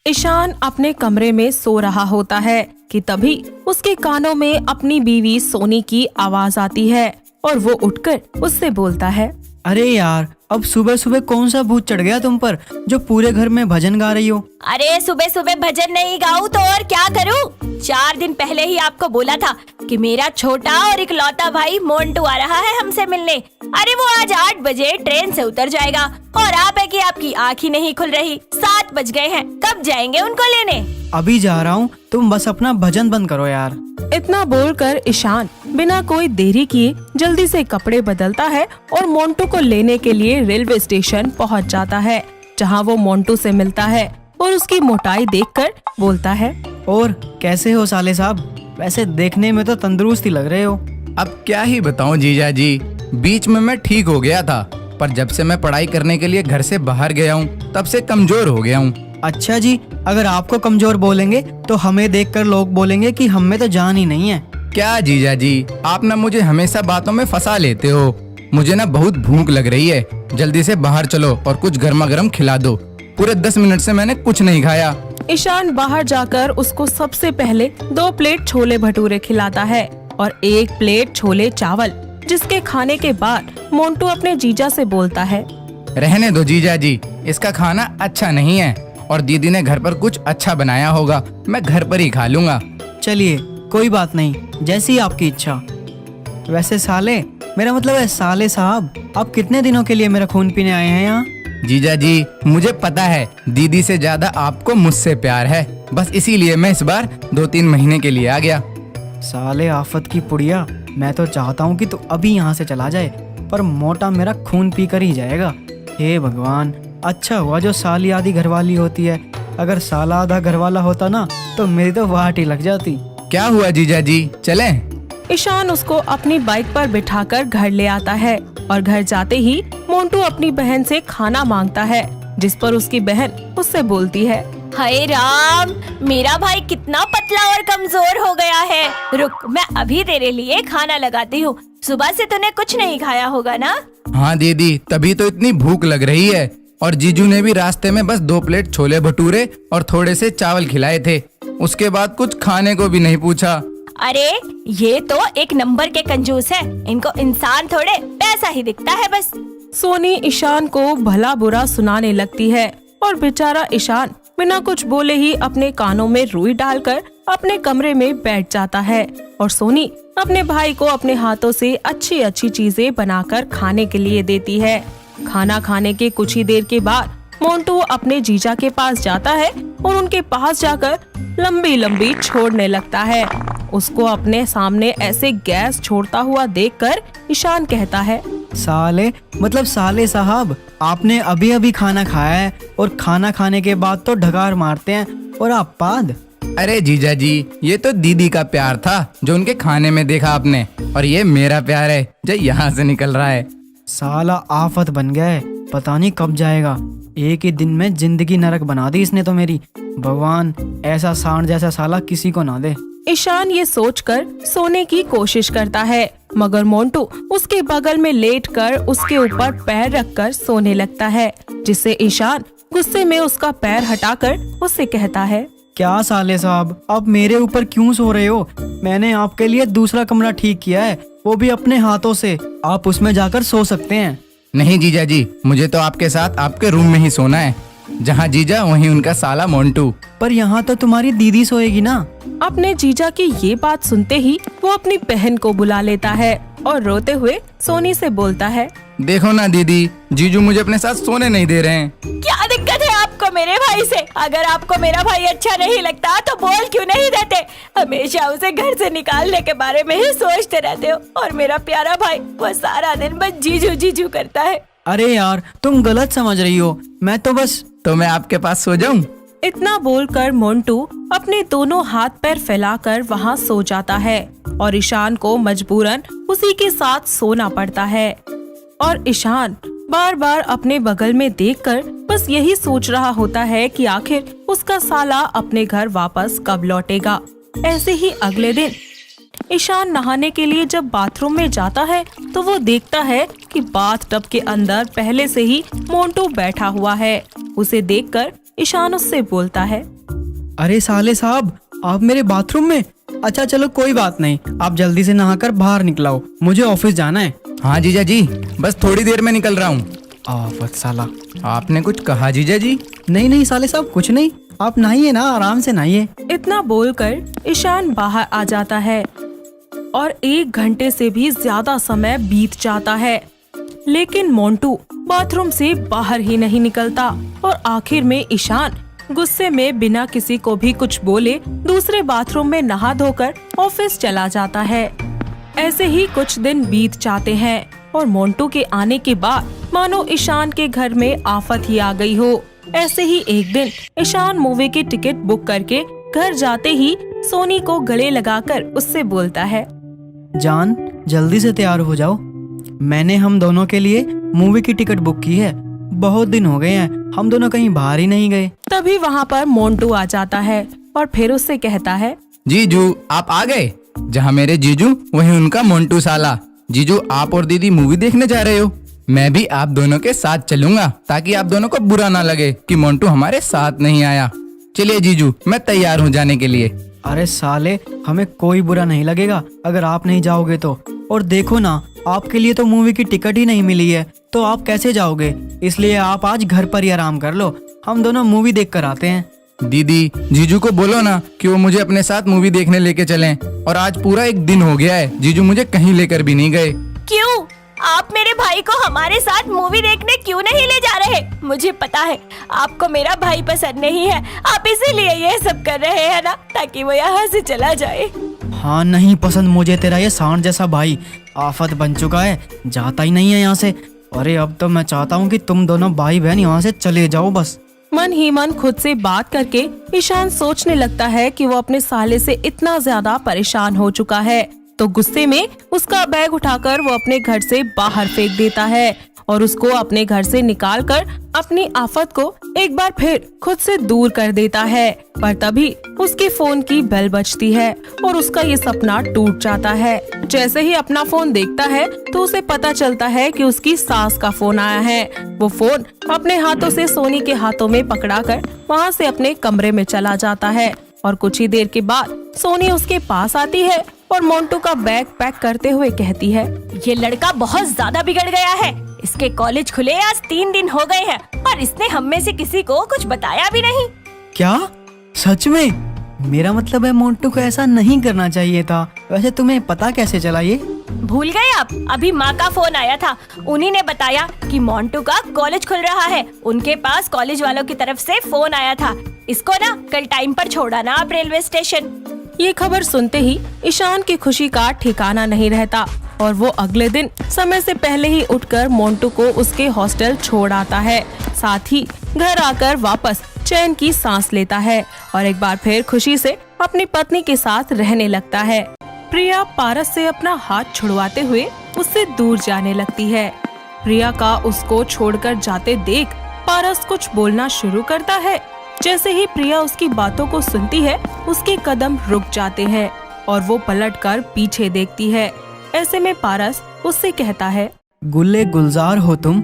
ईशान अपने कमरे में सो रहा होता है कि तभी उसके कानों में अपनी बीवी सोनी की आवाज आती है और वो उठकर उससे बोलता है, अरे यार, अब सुबह सुबह कौन सा भूत चढ़ गया तुम पर जो पूरे घर में भजन गा रही हो? अरे सुबह सुबह भजन नहीं गाऊं तो और क्या करूं? 4 दिन पहले ही आपको बोला था कि मेरा छोटा और इकलौता भाई मोंटू आ रहा है हमसे मिलने। अरे वो आज 8 बजे ट्रेन से उतर जाएगा और आप है कि आपकी आँख ही नहीं खुल रही। 7 बज गए हैं, कब जाएंगे उनको लेने? अभी जा रहा हूँ, तुम बस अपना भजन बंद करो यार। इतना बोलकर ईशान बिना कोई देरी किए जल्दी से कपड़े बदलता है और मोंटू को लेने के लिए रेलवे स्टेशन पहुंच जाता है, जहां वो मोंटू से मिलता है और उसकी मोटाई देखकर बोलता है, और कैसे हो साले साहब? वैसे देखने में तो तंदुरुस्त ही लग रहे हो। अब क्या ही बताऊं जीजा जी, बीच में मैं ठीक हो गया था, पर जब से मैं पढ़ाई करने के लिए घर से बाहर गया हूँ तब से कमजोर हो गया हूँ। अच्छा जी, अगर आपको कमजोर बोलेंगे तो हमें देखकर लोग बोलेंगे कि हम में तो जान ही नहीं है। क्या जीजा जी, आप ना मुझे हमेशा बातों में फंसा लेते हो। मुझे ना बहुत भूख लग रही है, जल्दी से बाहर चलो और कुछ गर्मा गर्म खिला दो। पूरे 10 मिनट से मैंने कुछ नहीं खाया। ईशान बाहर जाकर उसको सबसे पहले 2 प्लेट छोले भटूरे खिलाता है और 1 प्लेट छोले चावल, जिसके खाने के बाद मोंटू अपने जीजा से बोलता है, रहने दो जीजा जी, इसका खाना अच्छा नहीं है और दीदी ने घर पर कुछ अच्छा बनाया होगा, मैं घर पर ही खा लूंगा। चलिए कोई बात नहीं, जैसी आपकी इच्छा। वैसे साले, मेरा मतलब है साले साहब, आप कितने दिनों के लिए मेरा खून पीने आए हैं यहाँ? जीजा जी, मुझे पता है दीदी से ज्यादा आपको मुझसे प्यार है, बस इसीलिए मैं इस बार 2-3 महीने के लिए आ गया। साले आफत की पुड़िया, मैं तो चाहता हूँ कि तू अभी यहाँ से चला जाए, पर मोटा मेरा खून पी कर ही जाएगा। हे भगवान, अच्छा हुआ जो साली आधी घरवाली होती है, अगर साला आधा घरवाला होता ना तो मेरी तो वाट ही लग जाती। क्या हुआ जीजा जी, चलें? ईशान उसको अपनी बाइक पर बिठाकर घर ले आता है और घर जाते ही मोंटू अपनी बहन से खाना मांगता है, जिस पर उसकी बहन उससे बोलती है, हाय राम, मेरा भाई कितना पतला और कमजोर हो गया है। रुक, मैं अभी तेरे लिए खाना लगाती हूँ। सुबह से तूने कुछ नहीं खाया होगा ना? हाँ दीदी, तभी तो इतनी भूख लग रही है। और जीजू ने भी रास्ते में बस 2 प्लेट छोले भटूरे और थोड़े से चावल खिलाए थे, उसके बाद कुछ खाने को भी नहीं पूछा। अरे ये तो एक नंबर के कंजूस है, इनको इंसान थोड़े पैसा ही दिखता है बस। सोनी ईशान को भला बुरा सुनाने लगती है और बेचारा ईशान बिना कुछ बोले ही अपने कानों में रुई डालकर अपने कमरे में बैठ जाता है और सोनी अपने भाई को अपने हाथों से अच्छी अच्छी चीजें बनाकर खाने के लिए देती है। खाना खाने के कुछ ही देर के बाद मोंटू अपने जीजा के पास जाता है और उनके पास जाकर लंबी लंबी छोड़ने लगता है। उसको अपने सामने ऐसे गैस छोड़ता हुआ देखकर ईशान कहता है, साले, मतलब साले साहब, आपने अभी अभी खाना खाया है और खाना खाने के बाद तो ढकार मारते हैं, और आप पाद। अरे जीजा जी, ये तो दीदी का प्यार था जो उनके खाने में देखा आपने, और ये मेरा प्यार है जो यहाँ से निकल रहा है। साला आफत बन गया है, पता नहीं कब जाएगा। एक ही दिन में जिंदगी नरक बना दी इसने तो मेरी। भगवान, ऐसा सांड जैसा साला किसी को ना दे। ईशान ये सोचकर सोने की कोशिश करता है, मगर मोंटू उसके बगल में लेटकर उसके ऊपर पैर रखकर सोने लगता है, जिससे ईशान गुस्से में उसका पैर हटाकर उससे कहता है, क्या साले साहब, आप मेरे ऊपर क्यों सो रहे हो? मैंने आपके लिए दूसरा कमरा ठीक किया है, वो भी अपने हाथों से। आप उसमें जाकर सो सकते हैं। नहीं जीजा जी, मुझे तो आपके साथ आपके रूम में ही सोना है। जहाँ जीजा वहीं उनका साला मोंटू। पर यहाँ तो तुम्हारी दीदी सोएगी ना। अपने जीजा की ये बात सुनते ही वो अपनी बहन को बुला लेता है और रोते हुए सोनी से बोलता है, देखो ना दीदी, जीजू मुझे अपने साथ सोने नहीं दे रहे हैं। क्या दिक्कत है आपको मेरे भाई से? अगर आपको मेरा भाई अच्छा नहीं लगता तो बोल क्यों नहीं देते? हमेशा उसे घर से निकालने के बारे में ही सोचते रहते हो, और मेरा प्यारा भाई वो सारा दिन बस जीजू जीजू करता है। अरे यार, तुम गलत समझ रही हो, मैं तो बस। तो मैं आपके पास सो जाऊं? इतना बोलकर मोंटू अपने दोनों हाथ पैर फैलाकर वहाँ सो जाता है और ईशान को मजबूरन उसी के साथ सोना पड़ता है। और ईशान बार बार अपने बगल में देखकर बस यही सोच रहा होता है कि आखिर उसका साला अपने घर वापस कब लौटेगा। ऐसे ही अगले दिन ईशान नहाने के लिए जब बाथरूम में जाता है तो वो देखता है कि बाथटब के अंदर पहले से ही मोंटू बैठा हुआ है। उसे देखकर ईशान उससे बोलता है, अरे साले साहब, आप मेरे बाथरूम में? अच्छा चलो कोई बात नहीं, आप जल्दी से नहाकर बाहर निकलाओ, मुझे ऑफिस जाना है। हाँ जीजा जी, बस थोड़ी देर में निकल रहा हूँ। आफत साला। आपने कुछ कहा जीजा जी? नहीं नहीं साले साहब, कुछ नहीं, आप नहाइए ना, आराम से नहाइए। इतना बोलकर ईशान बाहर आ जाता है और 1 घंटे से भी ज्यादा समय बीत जाता है, लेकिन मोंटू बाथरूम से बाहर ही नहीं निकलता। और आखिर में ईशान गुस्से में बिना किसी को भी कुछ बोले दूसरे बाथरूम में नहा धोकर ऑफिस चला जाता है। ऐसे ही कुछ दिन बीत जाते हैं और मोंटू के आने के बाद मानो ईशान के घर में आफत ही आ गई हो। ऐसे ही एक दिन ईशान मूवी की टिकट बुक करके घर जाते ही सोनी को गले लगाकर उससे बोलता है, जान जल्दी से तैयार हो जाओ, मैंने हम दोनों के लिए मूवी की टिकट बुक की है। बहुत दिन हो गए हैं, हम दोनों कहीं बाहर ही नहीं गए। तभी वहाँ पर मोंटू आ जाता है और फिर उससे कहता है, जीजू आप आ गए? जहाँ मेरे जीजू वहीं उनका मोंटू साला। जीजू आप और दीदी मूवी देखने जा रहे हो, मैं भी आप दोनों के साथ चलूंगा ताकि आप दोनों को बुरा ना लगे कि मोंटू हमारे साथ नहीं आया। चलिए जीजू, मैं तैयार हूँ जाने के लिए। अरे साले, हमें कोई बुरा नहीं लगेगा अगर आप नहीं जाओगे तो। और देखो ना, आपके लिए तो मूवी की टिकट ही नहीं मिली है, तो आप कैसे जाओगे? इसलिए आप आज घर पर ही आराम कर लो, हम दोनों मूवी देख कर आते हैं। दीदी जीजू को बोलो ना कि वो मुझे अपने साथ मूवी देखने लेके चलें। और आज पूरा 1 दिन हो गया है, जीजू मुझे कहीं लेकर भी नहीं गए। क्यों? आप मेरे भाई को हमारे साथ मूवी देखने क्यों नहीं ले जा रहे? मुझे पता है आपको मेरा भाई पसंद नहीं है, आप इसीलिए ये सब कर रहे हैं ना, ताकि वो यहाँ से चला जाए। हाँ, नहीं पसंद मुझे तेरा ये सांड जैसा भाई, आफत बन चुका है, जाता ही नहीं है यहाँ से। अरे अब तो मैं चाहता हूँ कि तुम दोनों भाई बहन यहाँ से चले जाओ बस। मन ही मन खुद से बात करके ईशान सोचने लगता है कि वो अपने साले से इतना ज्यादा परेशान हो चुका है, तो गुस्से में उसका बैग उठाकर वो अपने घर से बाहर फेंक देता है और उसको अपने घर से निकालकर अपनी आफत को एक बार फिर खुद से दूर कर देता है। पर तभी उसके फोन की बेल बजती है और उसका ये सपना टूट जाता है। जैसे ही अपना फोन देखता है तो उसे पता चलता है कि उसकी सास का फोन आया है। वो फोन अपने हाथों से सोनी के हाथों में पकड़ाकर वहाँ से अपने कमरे में चला जाता है और कुछ ही देर के बाद सोनी उसके पास आती है और मोंटू का बैग पैक करते हुए कहती है, ये लड़का बहुत ज्यादा बिगड़ गया है। इसके कॉलेज खुले आज 3 दिन हो गए हैं और इसने हम में से किसी को कुछ बताया भी नहीं। क्या? सच में? मेरा मतलब है मोंटू को ऐसा नहीं करना चाहिए था। वैसे तुम्हें पता कैसे चला ये? भूल गए आप? अभी माँ का फोन आया था, उन्हीं ने बताया कि मोंटू का कॉलेज खुल रहा है। उनके पास कॉलेज वालों की तरफ से फोन आया था। इसको ना कल टाइम पर छोड़ा ना आप रेलवे स्टेशन। ये खबर सुनते ही ईशान की खुशी का ठिकाना नहीं रहता और वो अगले दिन समय से पहले ही उठकर मोंटू को उसके हॉस्टल छोड़ आता है। साथ ही घर आकर वापस चैन की सांस लेता है और एक बार फिर खुशी से अपनी पत्नी के साथ रहने लगता है। प्रिया पारस से अपना हाथ छुड़वाते हुए उससे दूर जाने लगती है। प्रिया का उसको छोड़कर जाते देख पारस कुछ बोलना शुरू करता है। जैसे ही प्रिया उसकी बातों को सुनती है उसके कदम रुक जाते हैं और वो पलटकर पीछे देखती है। ऐसे में पारस उससे कहता है, गुल्ले गुलजार हो तुम,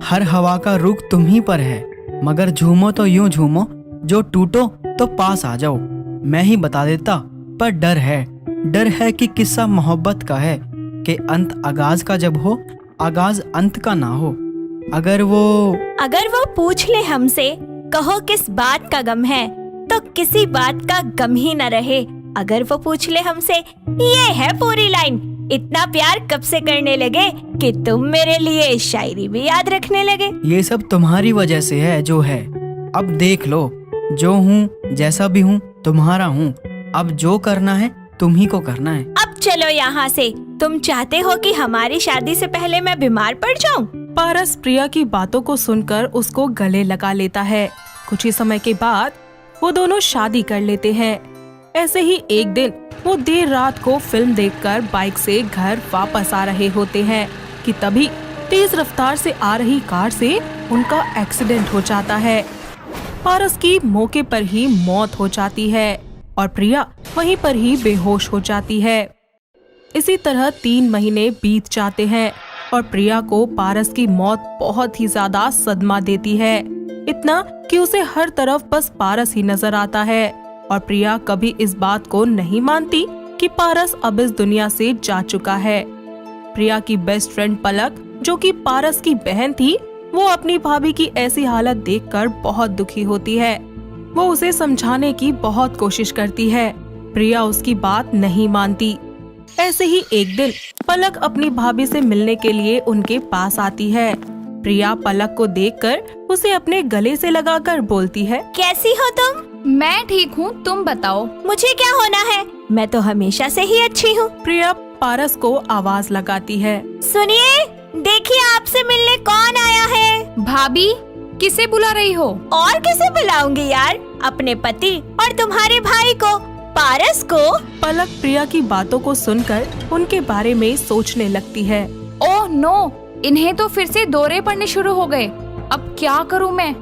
हर हवा का रुख तुम ही पर है, मगर झूमो तो यूं झूमो, जो टूटो तो पास आ जाओ। मैं ही बता देता पर डर है कि किस्सा मोहब्बत का है कि अंत आगाज का जब हो, आगाज अंत का ना हो। अगर वो पूछ ले हमसे, कहो किस बात का गम है, तो किसी बात का गम ही न रहे। अगर वो पूछ ले हमसे, ये है पूरी लाइन, इतना प्यार कब से करने लगे कि तुम मेरे लिए शायरी भी याद रखने लगे। ये सब तुम्हारी वजह से है जो है। अब देख लो, जो हूँ जैसा भी हूँ तुम्हारा हूँ। अब जो करना है तुम ही को करना है। अब चलो यहाँ से। तुम चाहते हो कि हमारी शादी से पहले मैं बीमार पड़ जाऊँ? पारस प्रिया की बातों को सुनकर उसको गले लगा लेता है। कुछ ही समय के बाद वो दोनों शादी कर लेते हैं। ऐसे ही एक दिन वो देर रात को फिल्म देखकर बाइक से घर वापस आ रहे होते हैं कि तभी तेज रफ्तार से आ रही कार से उनका एक्सीडेंट हो जाता है। पारस की मौके पर ही मौत हो जाती है और प्रिया वहीं पर ही बेहोश हो जाती है। इसी तरह 3 महीने बीत जाते हैं और प्रिया को पारस की मौत बहुत ही ज्यादा सदमा देती है, इतना कि उसे हर तरफ बस पारस ही नजर आता है। और प्रिया कभी इस बात को नहीं मानती कि पारस अब इस दुनिया से जा चुका है। प्रिया की बेस्ट फ्रेंड पलक, जो कि पारस की बहन थी, वो अपनी भाभी की ऐसी हालत देखकर बहुत दुखी होती है। वो उसे समझाने की बहुत कोशिश करती है, प्रिया उसकी बात नहीं मानती। ऐसे ही एक दिन पलक अपनी भाभी से मिलने के लिए उनके पास आती है। प्रिया पलक को देखकर उसे अपने गले से लगाकर बोलती है, कैसी हो तुम? मैं ठीक हूँ, तुम बताओ। मुझे क्या होना है, मैं तो हमेशा से ही अच्छी हूँ। प्रिया पारस को आवाज लगाती है, सुनिए, देखिए आपसे मिलने कौन आया है। भाभी, किसे बुला रही हो? और किसे बुलाऊंगी यार, अपने पति और तुम्हारे भाई को, पारस को। पलक प्रिया की बातों को सुनकर उनके बारे में सोचने लगती है। ओह नो, इन्हें तो फिर से दौरे पड़ने शुरू हो गए। अब क्या करूं मैं?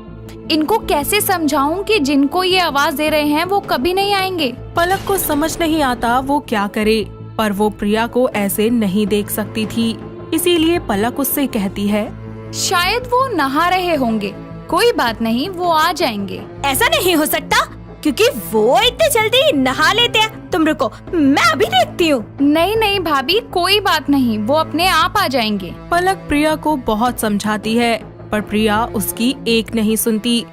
इनको कैसे समझाऊं कि जिनको ये आवाज दे रहे हैं वो कभी नहीं आएंगे? पलक को समझ नहीं आता वो क्या करे, पर वो प्रिया को ऐसे नहीं देख सकती थी, इसीलिए पलक उससे कहती है, शायद वो नहा रहे होंगे, कोई बात नहीं, वो आ जाएंगे। ऐसा नहीं हो सकता, क्योंकि वो इतने जल्दी नहा लेते हैं। तुम रुको, मैं अभी देखती हूँ। नहीं नहीं भाभी, कोई बात नहीं, वो अपने आप आ जाएंगे। पलक प्रिया को बहुत समझाती है, पर प्रिया उसकी एक नहीं सुनती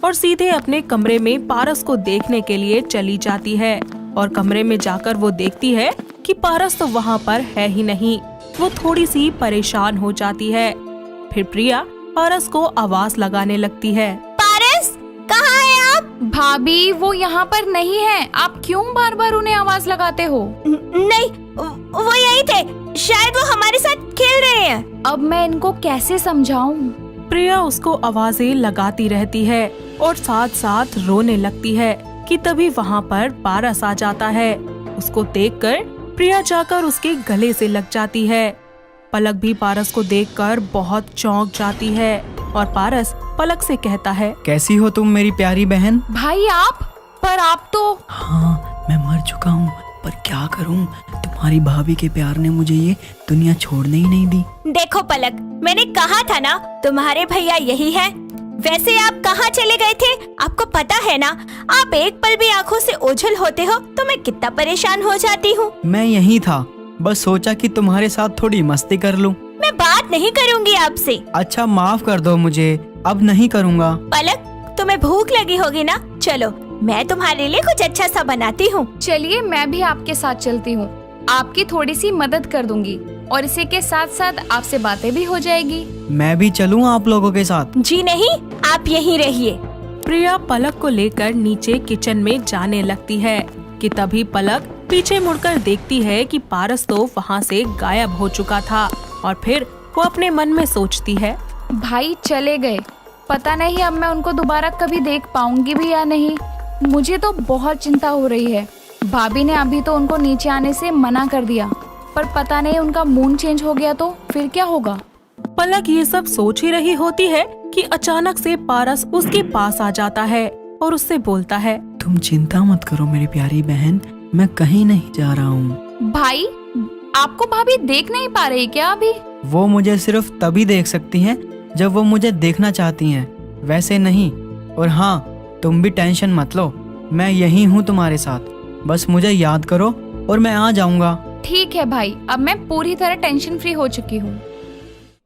और सीधे अपने कमरे में पारस को देखने के लिए चली जाती है। और कमरे में जाकर वो देखती है कि पारस तो वहाँ पर है ही नहीं। वो थोड़ी सी परेशान हो जाती है। फिर प्रिया पारस को आवाज लगाने लगती है, पारस, कहाँ है आप? भाभी, वो यहाँ पर नहीं है, आप क्यों बार बार उन्हें आवाज लगाते हो? नहीं, वो यही थे, शायद वो हमारे साथ खेल रहे हैं। अब मैं इनको कैसे समझाऊं? प्रिया उसको आवाजें लगाती रहती है और साथ साथ रोने लगती है कि तभी वहाँ पर पारस आ जाता है। उसको देखकर प्रिया जाकर उसके गले से लग जाती है। पलक भी पारस को देखकर बहुत चौंक जाती है और पारस पलक से कहता है, कैसी हो तुम मेरी प्यारी बहन? भाई आप? पर आप तो... हाँ, मैं मर चुका हूँ, पर क्या करूँ, तुम्हारी भाभी के प्यार ने मुझे ये दुनिया छोड़ने ही नहीं दी। देखो पलक, मैंने कहा था ना, तुम्हारे भैया यही है। वैसे आप कहाँ चले गए थे, आपको पता है ना, आप एक पल भी आँखों से ओझल होते हो तो मैं कितना परेशान हो जाती हूँ। मैं यही था, बस सोचा कि तुम्हारे साथ थोड़ी मस्ती कर लूं। मैं बात नहीं करूँगी आपसे। अच्छा, माफ कर दो मुझे, अब नहीं करूँगा। पलक, तुम्हें भूख लगी होगी ना, चलो मैं तुम्हारे लिए कुछ अच्छा सा बनाती हूँ। चलिए, मैं भी आपके साथ चलती हूँ, आपकी थोड़ी सी मदद कर दूंगी और इसी के साथ साथ आपसे बातें भी हो जाएगी। मैं भी चलूँ आप लोगों के साथ? जी नहीं, आप यहीं रहिए। प्रिया पलक को लेकर नीचे किचन में जाने लगती है कि तभी पलक पीछे मुड़कर देखती है कि पारस तो वहाँ से गायब हो चुका था। और फिर वो अपने मन में सोचती है, भाई चले गए, पता नहीं अब मैं उनको दोबारा कभी देख पाऊंगी भी या नहीं। मुझे तो बहुत चिंता हो रही है। भाभी ने अभी तो उनको नीचे आने से मना कर दिया, पर पता नहीं उनका मूड चेंज हो गया तो फिर क्या होगा। पलक ये सब सोच ही रही होती है कि अचानक से पारस उसके पास आ जाता है और उससे बोलता है, तुम चिंता मत करो मेरी प्यारी बहन, मैं कहीं नहीं जा रहा हूँ। भाई, आपको भाभी देख नहीं पा रही क्या अभी? वो मुझे सिर्फ तभी देख सकती हैं जब वो मुझे देखना चाहती हैं, वैसे नहीं। और हाँ, तुम भी टेंशन मत लो, मैं यही हूँ तुम्हारे साथ, बस मुझे याद करो और मैं आ जाऊंगा। ठीक है भाई, अब मैं पूरी तरह टेंशन फ्री हो चुकी हूँ।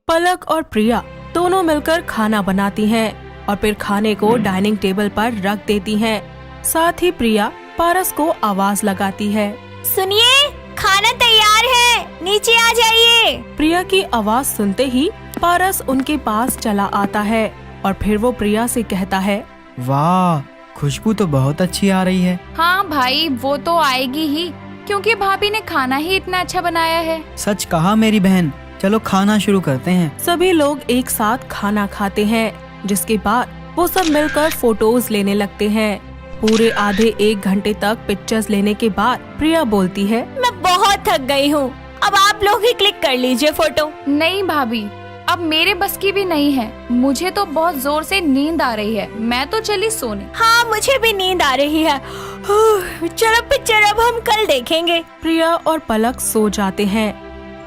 पलक और प्रिया दोनों मिलकर खाना बनाती हैं और फिर खाने को डाइनिंग टेबल पर रख देती हैं। साथ ही प्रिया पारस को आवाज लगाती है, सुनिए, खाना तैयार है, नीचे आ जाइए। प्रिया की आवाज सुनते ही पारस उनके पास चला आता है और फिर वो प्रिया से कहता है, वाह, खुशबू तो बहुत अच्छी आ रही है। हाँ भाई, वो तो आएगी ही, क्योंकि भाभी ने खाना ही इतना अच्छा बनाया है। सच कहा मेरी बहन, चलो खाना शुरू करते हैं। सभी लोग एक साथ खाना खाते हैं, जिसके बाद वो सब मिलकर फोटोज लेने लगते हैं। पूरे आधे 1 घंटे तक पिक्चर्स लेने के बाद प्रिया बोलती है, मैं बहुत थक गई हूँ, अब आप लोग ही क्लिक कर लीजिए फोटो। नहीं भाभी, अब मेरे बस की भी नहीं है, मुझे तो बहुत जोर से नींद आ रही है, मैं तो चली सोने। हाँ, मुझे भी नींद आ रही है। चलो पिक्चर अब हम कल देखेंगे। प्रिया और पलक सो जाते हैं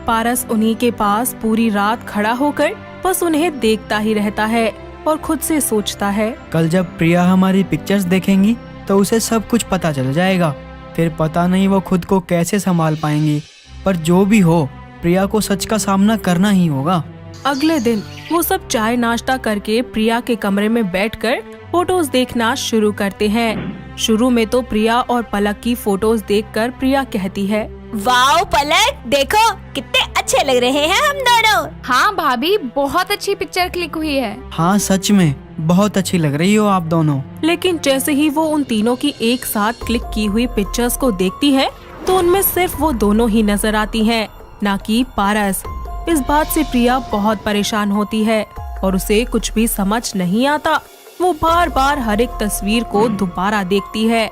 पारस उन्हीं के पास पूरी रात खड़ा होकर बस उन्हें देखता ही रहता है और खुद से सोचता है, कल जब प्रिया हमारी पिक्चर्स देखेंगी तो उसे सब कुछ पता चल जाएगा। फिर पता नहीं वो खुद को कैसे संभाल पाएंगी, पर जो भी हो प्रिया को सच का सामना करना ही होगा। अगले दिन वो सब चाय नाश्ता करके प्रिया के कमरे में बैठकर फोटोज देखना शुरू करते हैं। शुरू में तो प्रिया और पलक की फोटोज देखकर प्रिया कहती है, वाओ पलक, देखो कितने अच्छे लग रहे हैं हम दोनों। हाँ भाभी, बहुत अच्छी पिक्चर क्लिक हुई है। हाँ सच में बहुत अच्छी लग रही हो आप दोनों। लेकिन जैसे ही वो उन तीनों की एक साथ क्लिक की हुई पिक्चर्स को देखती है तो उनमें सिर्फ वो दोनों ही नजर आती हैं, ना कि पारस। इस बात से प्रिया बहुत परेशान होती है और उसे कुछ भी समझ नहीं आता। वो बार बार हर एक तस्वीर को दोबारा देखती है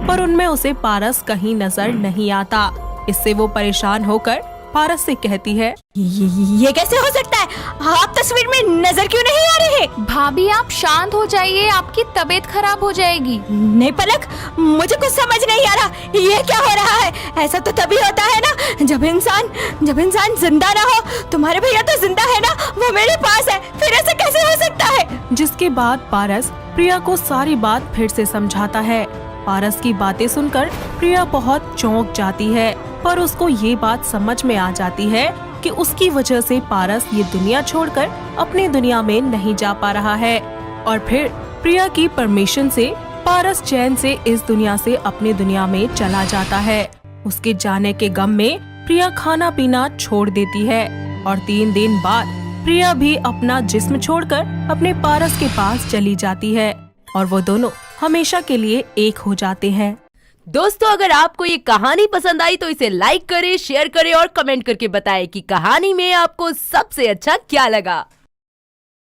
पर उनमें उसे पारस कहीं नजर नहीं आता। इससे वो परेशान होकर पारस से कहती है, ये कैसे हो सकता है? आप तस्वीर में नजर क्यों नहीं आ रहे? भाभी आप शांत हो जाइए, आपकी तबीयत खराब हो जाएगी। नहीं पलक, मुझे कुछ समझ नहीं आ रहा, ये क्या हो रहा है? ऐसा तो तभी होता है ना जब इंसान जिंदा ना हो। तुम्हारे भैया तो जिंदा है ना, वो मेरे पास है, फिर ऐसा कैसे हो सकता है? जिसके बाद पारस प्रिया को सारी बात फिर से समझाता है। पारस की बातें सुनकर प्रिया बहुत चौंक जाती है, पर उसको ये बात समझ में आ जाती है कि उसकी वजह से पारस ये दुनिया छोड़कर अपनी दुनिया में नहीं जा पा रहा है। और फिर प्रिया की परमिशन से पारस चैन से इस दुनिया से अपनी दुनिया में चला जाता है। उसके जाने के गम में प्रिया खाना पीना छोड़ देती है और 3 दिन बाद प्रिया भी अपना जिस्म छोड़कर अपने पारस के पास चली जाती है और वो दोनों हमेशा के लिए एक हो जाते हैं। दोस्तों, अगर आपको ये कहानी पसंद आई तो इसे लाइक करें, शेयर करें और कमेंट करके बताएं कि कहानी में आपको सबसे अच्छा क्या लगा।